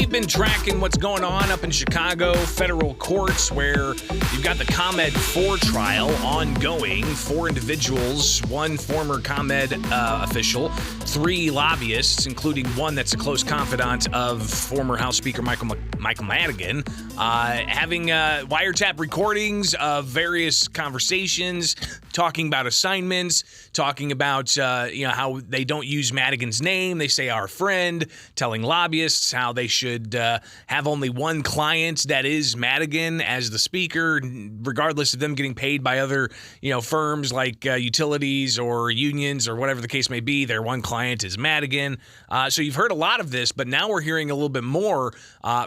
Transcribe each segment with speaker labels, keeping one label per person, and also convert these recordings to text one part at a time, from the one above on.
Speaker 1: we've been tracking what's going on up in Chicago federal courts, where you've got the ComEd 4 trial ongoing. 4 individuals, 1 former ComEd official, 3 lobbyists, including one that's a close confidant of former House Speaker Michael Madigan, having wiretap recordings of various conversations, talking about assignments, talking about how they don't use Madigan's name. They say our friend, telling lobbyists how they should have only one client that is Madigan as the speaker, regardless of them getting paid by other firms like utilities or unions or whatever the case may be. Their one client is Madigan. So you've heard a lot of this, but now we're hearing a little bit more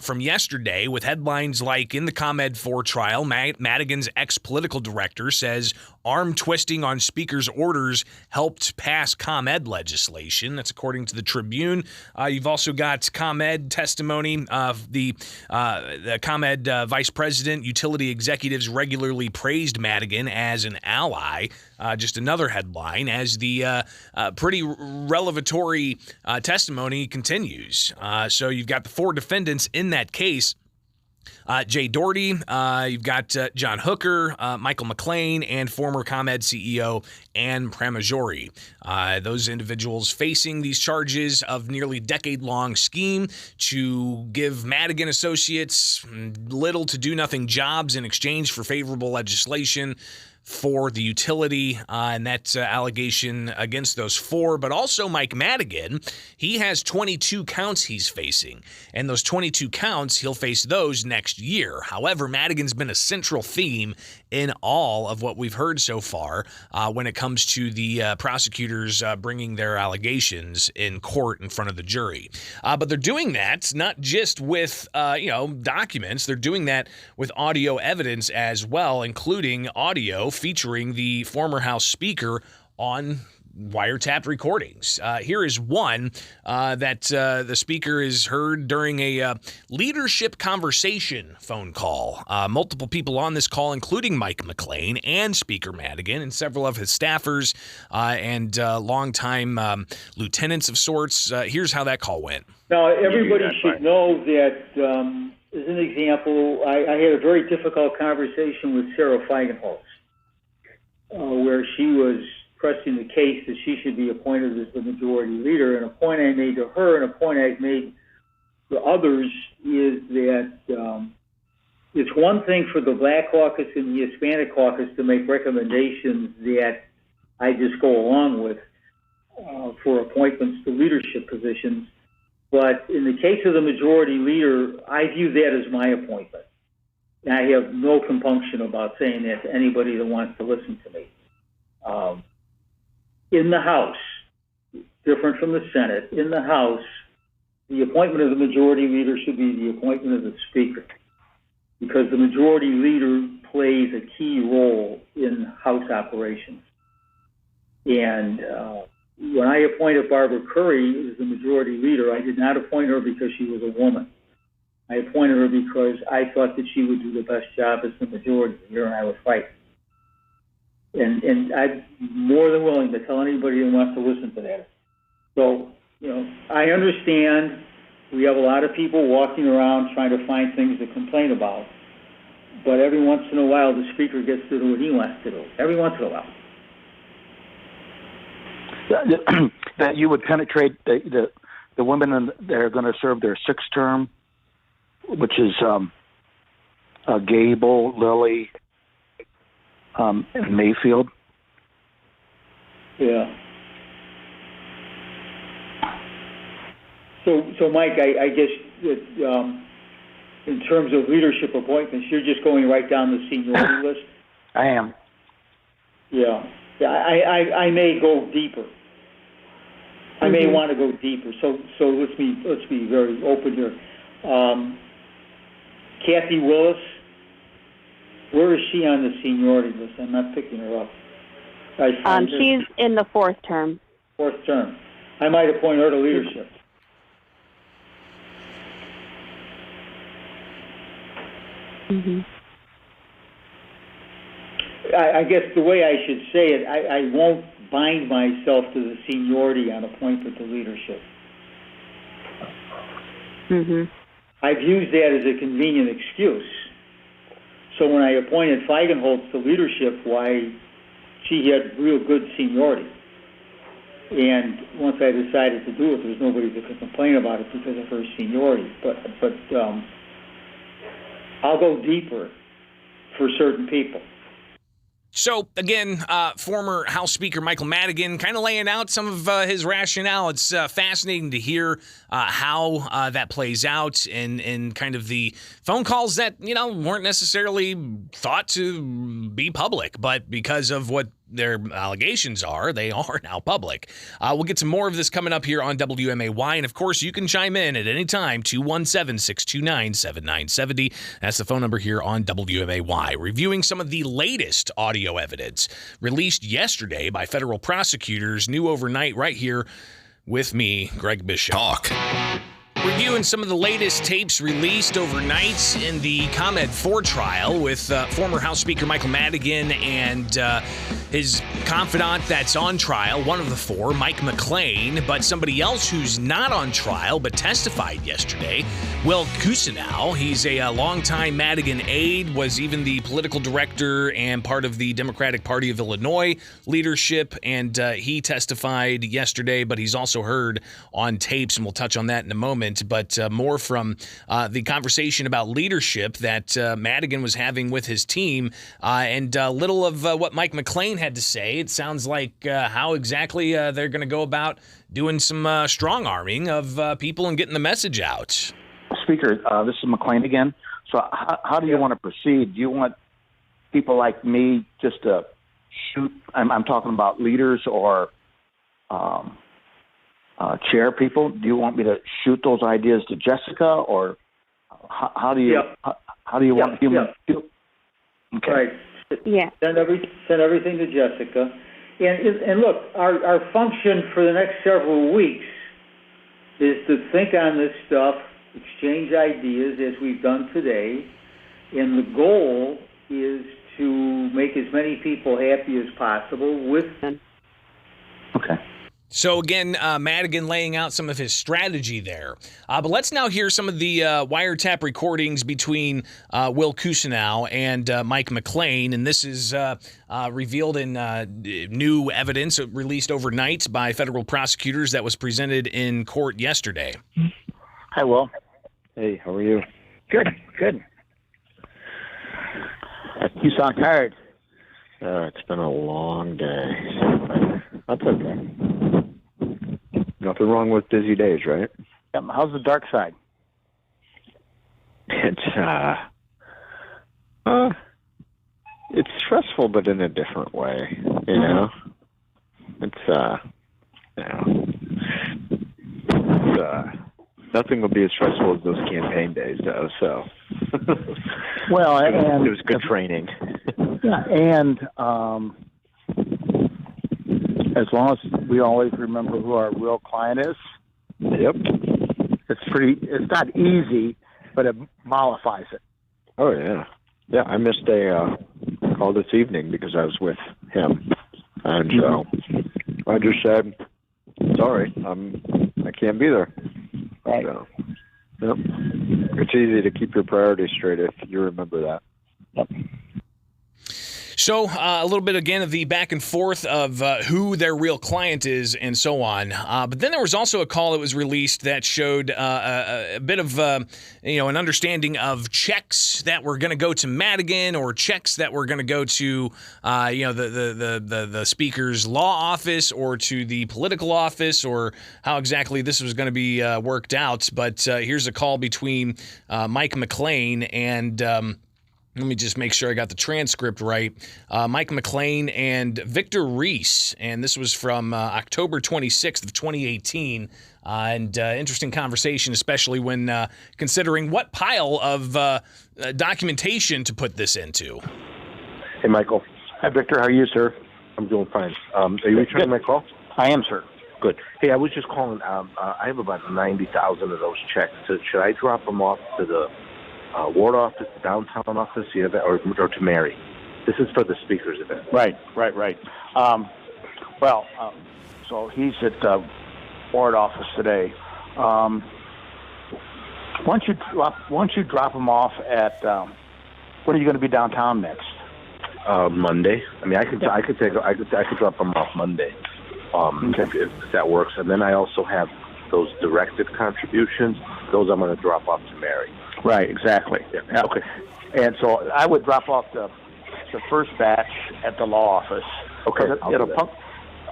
Speaker 1: from yesterday with headlines like, in the ComEd 4 trial, Madigan's ex-political director says arm twisting on speaker's orders helped pass ComEd legislation. That's according to the Tribune. You've also got ComEd testimony of the ComEd vice president. Utility executives regularly praised Madigan as an ally. Just another headline as the pretty revelatory testimony continues. So you've got the 4 defendants in that case. Jay Doherty, you've got John Hooker, Michael McLean, and former ComEd CEO Ann Pramaggiore. Those individuals facing these charges of nearly decade-long scheme to give Madigan Associates little to do nothing jobs in exchange for favorable legislation for the utility, and that's allegation against those 4. But also Mike Madigan, he has 22 counts he's facing, and those 22 counts, he'll face those next year. However, Madigan's been a central theme in all of what we've heard so far when it comes to the prosecutors bringing their allegations in court in front of the jury. But they're doing that not just with documents, they're doing that with audio evidence as well, including audio featuring the former House Speaker on wiretapped recordings. Here is one that the Speaker is heard during a leadership conversation phone call. Multiple people on this call, including Mike McLean and Speaker Madigan and several of his staffers and longtime lieutenants of sorts. Here's how that call went.
Speaker 2: Now, everybody should know that, as an example, I had a very difficult conversation with Sarah Feigenholz, where she was pressing the case that she should be appointed as the majority leader. And a point I made to her and a point I've made to others is that it's one thing for the Black Caucus and the Hispanic Caucus to make recommendations that I just go along with for appointments to leadership positions. But in the case of the majority leader, I view that as my appointment. And I have no compunction about saying that to anybody that wants to listen to me. In the House, different from the Senate, in the House, the appointment of the majority leader should be the appointment of the Speaker, because the majority leader plays a key role in House operations. And when I appointed Barbara Curry as the majority leader, I did not appoint her because she was a woman. I appointed her because I thought that she would do the best job as the majority leader, and I would fight. And I'm more than willing to tell anybody who wants to listen to that. So, I understand we have a lot of people walking around trying to find things to complain about, but every once in a while the Speaker gets to do what he wants to do. Every once in a while.
Speaker 3: That you would penetrate the women that are going to serve their 6th term, which is Gable, Lilly, and Mayfield.
Speaker 2: Yeah. So Mike, I guess that in terms of leadership appointments, you're just going right down the seniority list.
Speaker 3: I am.
Speaker 2: Yeah. I may go deeper. I may want to go deeper. So let's be very open here. Kathy Willis, where is she on the seniority list? I'm not picking her up.
Speaker 4: She's in the 4th term.
Speaker 2: 4th term. I might appoint her to leadership.
Speaker 4: Mm-hmm.
Speaker 2: I guess the way I should say it, I won't bind myself to the seniority on appointment to leadership.
Speaker 4: Mm-hmm.
Speaker 2: I've used that as a convenient excuse. So when I appointed Feigenholtz to leadership, why, she had real good seniority. And once I decided to do it, there was nobody that could complain about it because of her seniority. But I'll go deeper for certain people.
Speaker 1: So, again, former House Speaker Michael Madigan kind of laying out some of his rationale. It's fascinating to hear how that plays out and kind of the phone calls that, weren't necessarily thought to be public, but because of what their allegations are, they are now public. We'll get some more of this coming up here on WMAY. And, of course, you can chime in at any time, 217-629-7970. That's the phone number here on WMAY. Reviewing some of the latest audio evidence released yesterday by federal prosecutors, new overnight right here with me, Greg Bishop.
Speaker 5: Talk.
Speaker 1: Reviewing some of the latest tapes released overnight in the ComEd 4 trial with former House Speaker Michael Madigan and his confidant that's on trial, one of the four, Mike McLean, but somebody else who's not on trial but testified yesterday, Will Kusenow. He's a longtime Madigan aide, was even the political director and part of the Democratic Party of Illinois leadership, and he testified yesterday, but he's also heard on tapes, and we'll touch on that in a moment. But more from the conversation about leadership that Madigan was having with his team, and little of what Mike McLean had to say. It sounds like how exactly they're going to go about doing some strong arming of people and getting the message out.
Speaker 3: Speaker, this is McLean again. So how do you want to proceed? Do you want people like me just to shoot? I'm talking about leaders or chair people. Do you want me to shoot those ideas to Jessica, or how do you want human? Okay.
Speaker 2: Right.
Speaker 4: Yeah.
Speaker 2: Send everything to Jessica, and look, our function for the next several weeks is to think on this stuff, exchange ideas as we've done today, and the goal is to make as many people happy as possible with them.
Speaker 3: Okay.
Speaker 1: So, again, Madigan laying out some of his strategy there. But let's now hear some of the wiretap recordings between Will Kusenow and Mike McLean. And this is revealed in new evidence released overnight by federal prosecutors that was presented in court yesterday.
Speaker 3: Hi, Will.
Speaker 6: Hey, how are you?
Speaker 3: Good. You sound tired.
Speaker 6: It's been a long day. That's okay. Nothing wrong with busy days, right?
Speaker 3: How's the dark side?
Speaker 6: It's stressful, but in a different way. Nothing will be as stressful as those campaign days, though. So,
Speaker 3: well, and
Speaker 6: it was good training.
Speaker 3: Yeah, and as long as we always remember who our real client is.
Speaker 6: Yep.
Speaker 3: It's not easy, but it mollifies it.
Speaker 6: Oh, yeah. Yeah, I missed a call this evening because I was with him. And so I just said, sorry, I can't be there.
Speaker 3: Right.
Speaker 6: So, yep. It's easy to keep your priorities straight if you remember that.
Speaker 3: Yep.
Speaker 1: So a little bit, again, of the back and forth of who their real client is and so on. But then there was also a call that was released that showed a bit of, an understanding of checks that were going to go to Madigan or checks that were going to go to, the speaker's law office or to the political office, or how exactly this was going to be worked out. But here's a call between Mike McLean and let me just make sure I got the transcript right. Mike McLean and Victor Reese, and this was from October 26th of 2018. And interesting conversation, especially when considering what pile of documentation to put this into.
Speaker 6: Hey, Michael.
Speaker 3: Hi, Victor. How are you, sir?
Speaker 6: I'm doing fine. Are you returning my call?
Speaker 3: I am, sir.
Speaker 6: Good. Hey, I was just calling. I have about 90,000 of those checks. So should I drop them off to the ward office, the downtown office, or to Mary? This is for the speaker's event.
Speaker 3: Right. So he's at the ward office today. Once you drop them off at, when are you going to be downtown next?
Speaker 6: Monday. I mean, I could drop them off Monday, if that works. And then I also have those directed contributions. Those I'm going to drop off to Mary.
Speaker 3: Right, exactly. Yeah. Okay. And so I would drop off the first batch at the law office.
Speaker 6: Okay.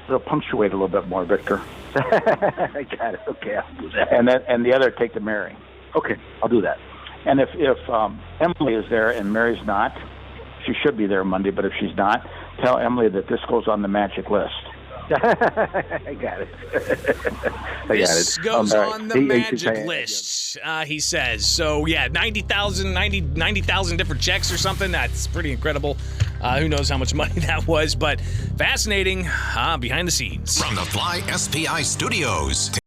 Speaker 3: It'll punctuate a little bit more, Victor.
Speaker 6: I got it. Okay, I'll do that.
Speaker 3: And the other take to Mary.
Speaker 6: Okay, I'll do that.
Speaker 3: And if Emily is there and Mary's not, she should be there Monday. But if she's not, tell Emily that this goes on the magic list.
Speaker 6: I got it.
Speaker 1: This goes on the magic list, he says. So, yeah, 90,000 different checks or something. That's pretty incredible. Who knows how much money that was, but fascinating behind the scenes.
Speaker 5: From the Fly SPI Studios.